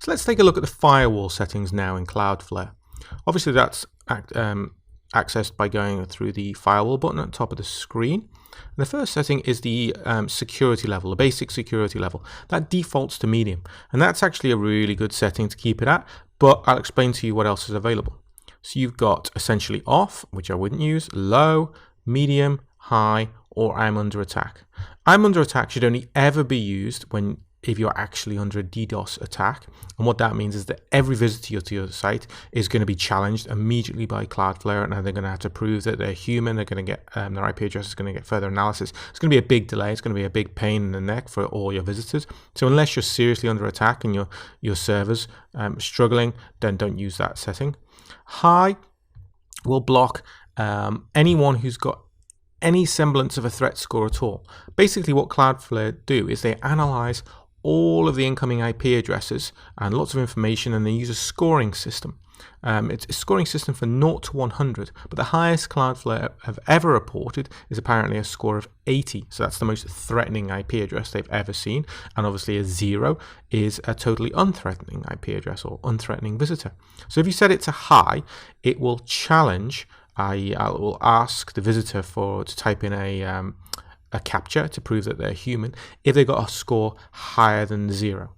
So let's take a look at the firewall settings now in Cloudflare. Obviously that's accessed by going through the firewall button at the top of the screen. And the first setting is the security level, the basic security level. That defaults to medium, and that's actually a really good setting to keep it at, but I'll explain to you what else is available. So you've got essentially off, which I wouldn't use, low, medium, high, or I'm under attack. I'm under attack should only ever be used if you're actually under a DDoS attack. And what that means is that every visitor to your site is going to be challenged immediately by Cloudflare, and they're going to have to prove that they're human. They're going to get their IP address is going to get further analysis. It's going to be a big delay. It's going to be a big pain in the neck for all your visitors. So unless you're seriously under attack and your servers struggling, then don't use that setting. High will block anyone who's got any semblance of a threat score at all. Basically what Cloudflare do is they analyze all of the incoming IP addresses and lots of information, and they use a scoring system. It's a scoring system for 0 to 100, but the highest Cloudflare have ever reported is apparently a score of 80. So that's the most threatening IP address they've ever seen. And obviously a 0 is a totally unthreatening IP address or unthreatening visitor. So if you set it to high, it will challenge, I will ask the visitor to type in a captcha to prove that they're human if they got a score higher than 0.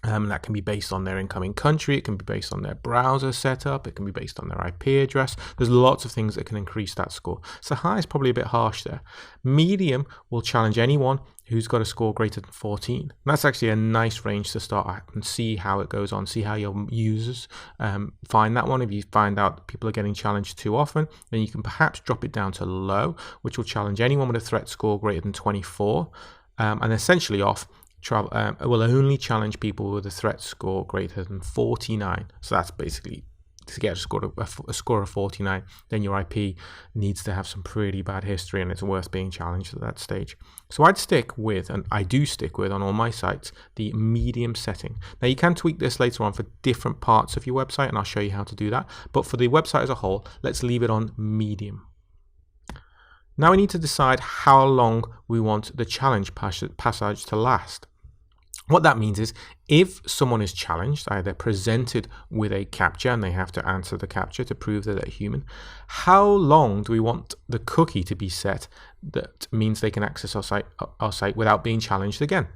That can be based on their incoming country, it can be based on their browser setup, it can be based on their IP address. There's lots of things that can increase that score. So high is probably a bit harsh there. Medium will challenge anyone who's got a score greater than 14. And that's actually a nice range to start at and see how it goes on, see how your users find that one. If you find out that people are getting challenged too often, then you can perhaps drop it down to low, which will challenge anyone with a threat score greater than 24. And essentially off, it will only challenge people with a threat score greater than 49. So that's basically to get a score of 49, then your IP needs to have some pretty bad history and it's worth being challenged at that stage. So I'd stick with, and I do stick with on all my sites, the medium setting. Now you can tweak this later on for different parts of your website, and I'll show you how to do that. But for the website as a whole, let's leave it on medium. Now we need to decide how long we want the challenge passage to last. What that means is if someone is challenged, they're presented with a captcha and they have to answer the captcha to prove that they're human, how long do we want the cookie to be set that means they can access our site without being challenged again?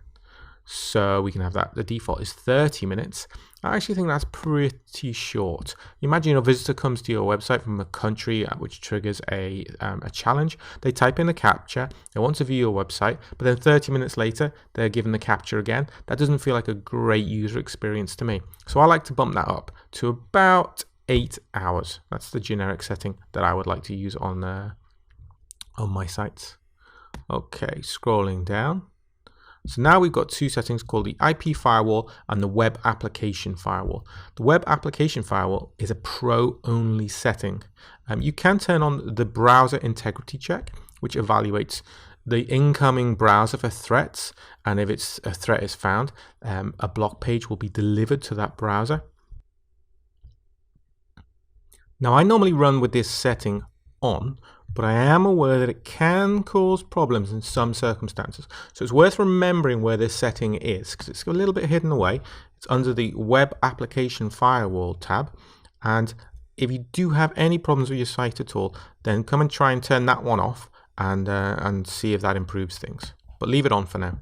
So we can have that. The default is 30 minutes. I actually think that's pretty short. Imagine a visitor comes to your website from a country which triggers a challenge. They type in the captcha, they want to view your website, but then 30 minutes later, they're given the captcha again. That doesn't feel like a great user experience to me. So I like to bump that up to about 8 hours. That's the generic setting that I would like to use on my sites. Okay, scrolling down. So now we've got two settings called the IP firewall and the web application firewall. The web application firewall is a pro-only setting. You can turn on the browser integrity check, which evaluates the incoming browser for threats, and if a threat is found, a block page will be delivered to that browser. Now I normally run with this setting on, but I am aware that it can cause problems in some circumstances. So it's worth remembering where this setting is, because it's a little bit hidden away. It's under the Web Application Firewall tab. And if you do have any problems with your site at all, then come and try and turn that one off and see if that improves things. But leave it on for now.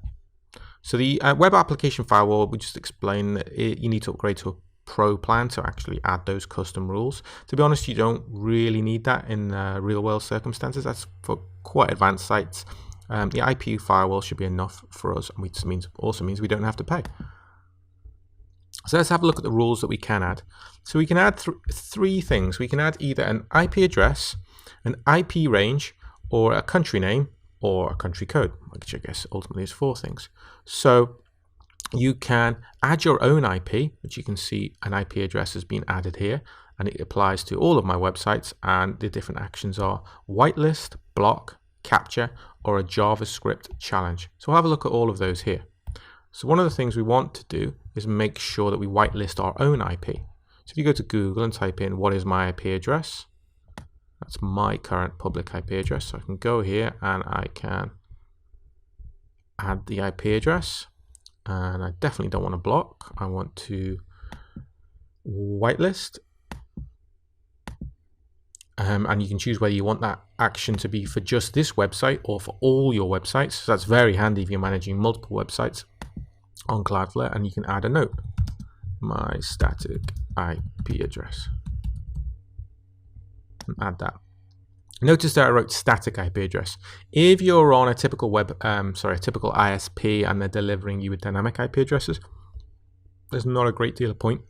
So the Web Application Firewall, we just explained that you need to upgrade to a Pro plan to actually add those custom rules. To be honest, you don't really need that in real world circumstances. That's for quite advanced sites. The IP firewall should be enough for us, and which also means we don't have to pay. So let's have a look at the rules that we can add. So we can add three things. We can add either an IP address, an IP range, or a country name, or a country code, which I guess ultimately is 4 things. So you can add your own IP, which you can see an IP address has been added here, and it applies to all of my websites, and the different actions are whitelist, block, captcha, or a JavaScript challenge. So we'll have a look at all of those here. So one of the things we want to do is make sure that we whitelist our own IP. So if you go to Google and type in what is my IP address, that's my current public IP address. So I can go here and I can add the IP address. and I definitely don't want to block. I want to whitelist. And you can choose whether you want that action to be for just this website or for all your websites. So that's very handy if you're managing multiple websites on Cloudflare. And you can add a note, my static IP address, and add that. Notice that I wrote static IP address. If you're on a typical typical ISP and they're delivering you with dynamic IP addresses, there's not a great deal of point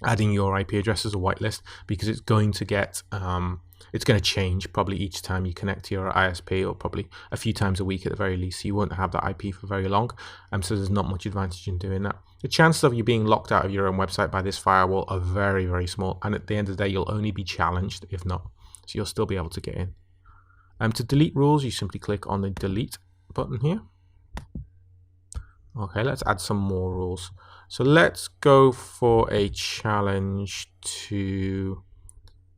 adding your IP address as a whitelist, because it's going to get it's going to change probably each time you connect to your ISP, or probably a few times a week at the very least. So you won't have that IP for very long, so there's not much advantage in doing that. The chances of you being locked out of your own website by this firewall are very, very small, and at the end of the day you'll only be challenged if not, so you'll still be able to get in. To delete rules, you simply click on the delete button here. Okay, let's add some more rules. So let's go for a challenge to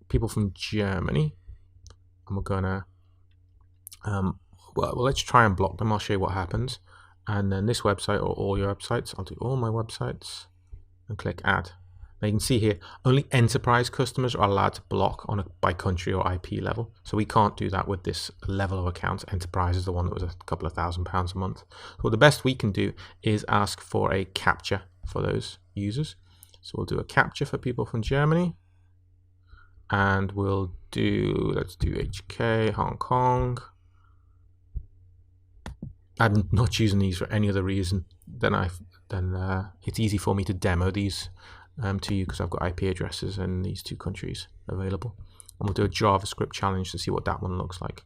people from Germany, and we're gonna well, let's try and block them. I'll show you what happens. And then this website, or all your websites, I'll do all my websites and click add. Now you can see here, only enterprise customers are allowed to block on a by country or IP level. So we can't do that with this level of accounts. Enterprise is the one that was a couple of £1,000 a month. So the best we can do is ask for a captcha for those users. So we'll do a captcha for people from Germany. And we'll do, let's do HK, Hong Kong. I'm not choosing these for any other reason than it's easy for me to demo these to you, because I've got IP addresses in these two countries available. And we'll do a JavaScript challenge to see what that one looks like.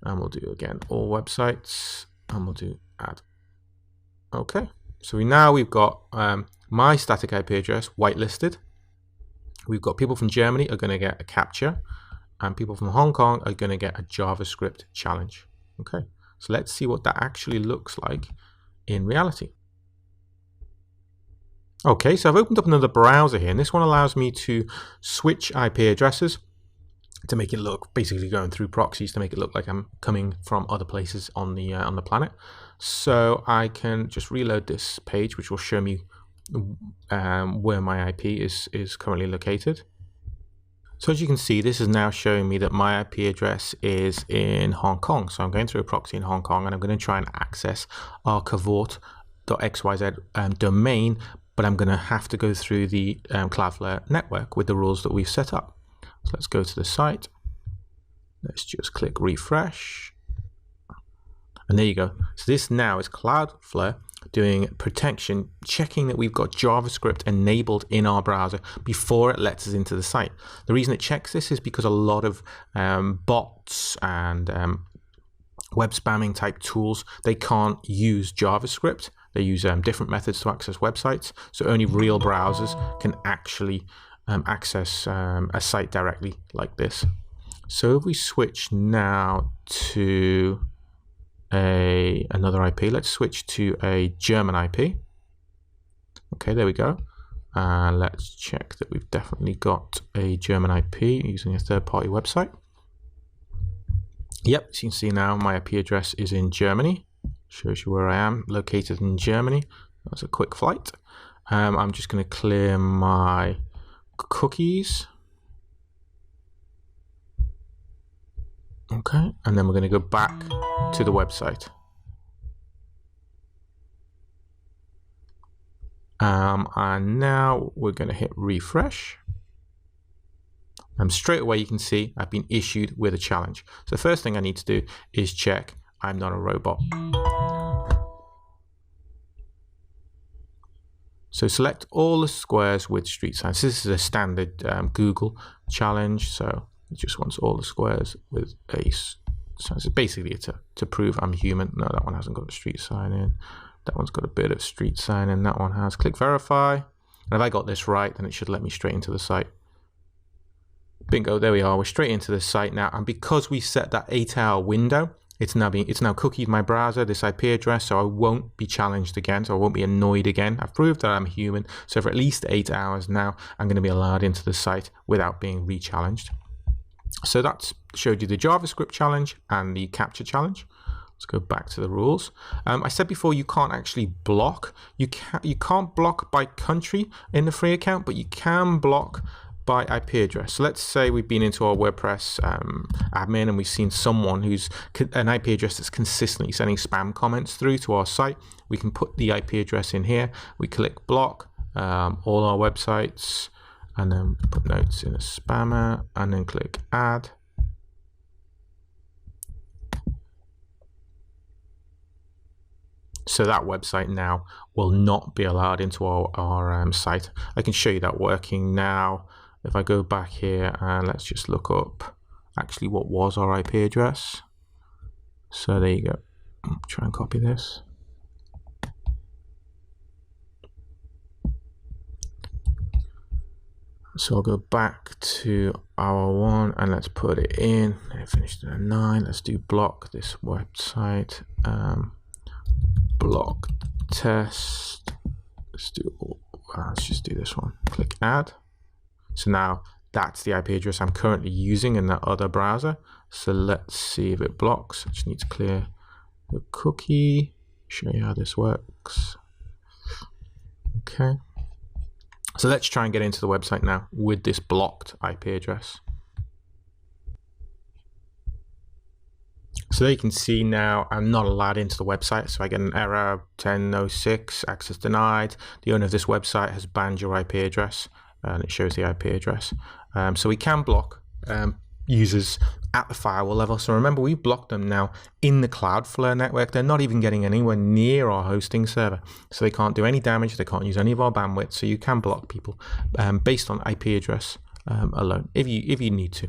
And we'll do again all websites, and we'll do add. Okay, so we've got my static IP address whitelisted. We've got people from Germany are going to get a captcha, and people from Hong Kong are going to get a JavaScript challenge. Okay, so let's see what that actually looks like in reality. Okay, so I've opened up another browser here, and this one allows me to switch IP addresses to make it look, basically going through proxies to make it look like I'm coming from other places on the planet. So I can just reload this page, which will show me where my IP is currently located. So as you can see, this is now showing me that my IP address is in Hong Kong. So I'm going through a proxy in Hong Kong, and I'm going to try and access our cavort.xyz domain, but I'm going to have to go through the Cloudflare network with the rules that we've set up. So let's go to the site. Let's just click refresh. And there you go. So this now is Cloudflare doing protection, checking that we've got JavaScript enabled in our browser before it lets us into the site. The reason it checks this is because a lot of bots and web spamming type tools, they can't use JavaScript. They use different methods to access websites. So only real browsers can actually access a site directly like this. So if we switch now to another IP, let's switch to a German IP. Okay, there we go. Let's check that we've definitely got a German IP using a third-party website. Yep, as you can see now, my IP address is in Germany. Shows you where I am, located in Germany. That was a quick flight. I'm just going to clear my cookies. Okay, and then we're going to go back to the website. And now we're going to hit refresh. And straight away you can see I've been issued with a challenge. So the first thing I need to do is check I'm not a robot. So select all the squares with street signs. This is a standard Google challenge, so it just wants all the squares with a sign. So basically to prove I'm human. No, that one hasn't got a street sign in. That one's got a bit of street sign in. That one has. Click verify. And if I got this right, then it should let me straight into the site. Bingo, there we are. We're straight into the site now. And because we set that 8-hour window, it's now cookied my browser, this IP address, so I won't be challenged again, so I won't be annoyed again. I've proved that I'm human, so for at least 8 hours now, I'm going to be allowed into the site without being re-challenged. So that's showed you the JavaScript challenge and the captcha challenge. Let's go back to the rules. I said before you can't actually block. You can't block by country in the free account, but you can block by IP address. So let's say we've been into our WordPress admin and we've seen someone who's an IP address that's consistently sending spam comments through to our site. We can put the IP address in here. We click block all our websites, and then put notes in a spammer, and then click add. So that website now will not be allowed into our site. I can show you that working now. If I go back here and let's just look up actually what was our IP address. So there you go. Try and copy this. So I'll go back to our one and let's put it in. I finished at 9. Let's do block this website. Block test. Let's just do this one. Click add. So now that's the IP address I'm currently using in that other browser. So let's see if it blocks. I just need to clear the cookie. Show you how this works. Okay. So let's try and get into the website now with this blocked IP address. So there you can see now I'm not allowed into the website. So I get an error 1006, access denied. The owner of this website has banned your IP address, and it shows the IP address. So we can block users at the firewall level. So remember, we blocked them now in the Cloudflare network. They're not even getting anywhere near our hosting server. So they can't do any damage. They can't use any of our bandwidth. So you can block people based on IP address alone if you need to.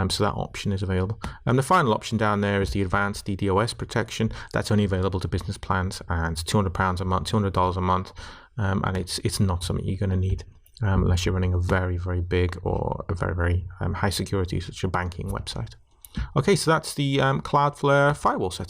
So that option is available. The final option down there is the advanced DDoS protection. That's only available to business plans, and it's £200 a month, $200 a month, and it's not something you're going to need unless you're running a very, very big or a very, very high security, such a banking website. Okay, so that's the Cloudflare firewall setting.